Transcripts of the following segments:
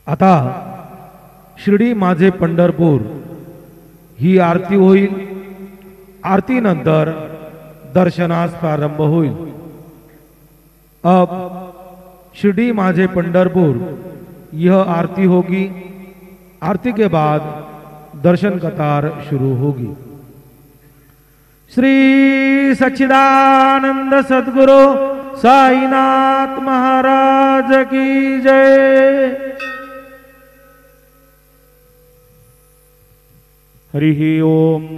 आता शिर्डी माझे पंढरपूर ही आरती होईल। आरती नंतर दर्शनास प्रारंभ होईल। अब शिर्डी माझे पंढरपुर यह आरती होगी। आरती के बाद दर्शन कतार शुरू होगी। श्री सच्चिदानंद सद्गुरु साईनाथ महाराज की जय। हरिः ओम।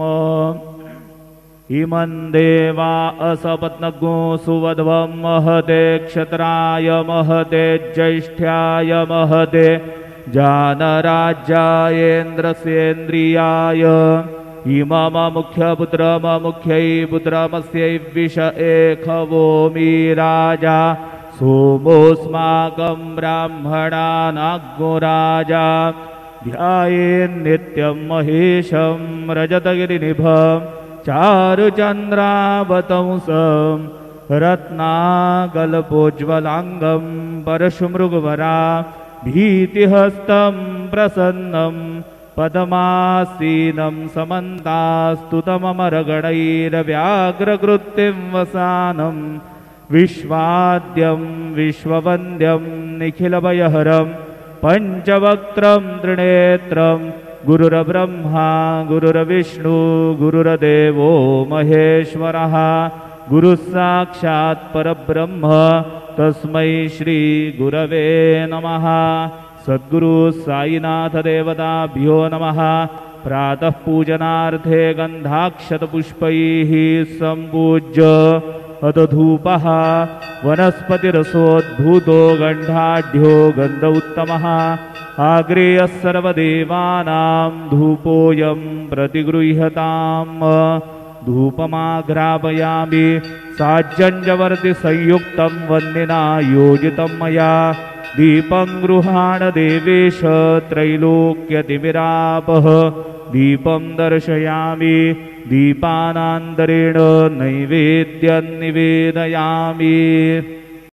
इमं देवा असपत्नगो सुवध्वं महते क्षत्राय महते ज्येष्ठ्याय महते जानराज्यायेन्द्रस्येन्द्रियाय इमम मुख्यपुत्रम मुख्यै पुत्रमस्यै विष एखवोमि राजा सोमोऽस्माकं ब्राह्मणानाग्नो राजा ध्यायेन्नित्यं महेशं रजतगिरिनिभं चारुचन्द्रावतंसं रत्नाकल्पोज्ज्वलाङ्गं परशुमृगवरा भीतिहस्तं प्रसन्नं पद्मासीनं समन्तास्तुतममरगणैर्व्याघ्रकृत्तिं वसानं विश्वाद्यं विश्ववन्द्यं निखिलभयहरं पंचवक्त्रं त्रिनेत्रं गुरुर्ब्रह्मा गुरुर्विष्णु गुरुर्देवो महेश्वरः गुरुस्साक्षात् परब्रह्म तस्मै श्री गुरवे नमः। सद्गुरु साईनाथ देवताभ्यो नमः। प्रातः पूजनार्थे गन्धाक्षतपुष्पैः सम्पूज्य अथ धूपः वनस्पतिरसोद्भूतो गन्धाढ्यो गन्ध उत्तमः आग्रेयः सर्वदेवानां धूपोऽयं प्रतिगृह्यताम्। धूपमाघ्रापयामि साज्जञ्जवर्ति संयुक्तं वह्निना योजितं मया दीपं गृहाण देवेश त्रैलोक्यतिमिरापः दीपं दर्शयामि दीपानान्तरेण नैवेद्यं निवेदयामि।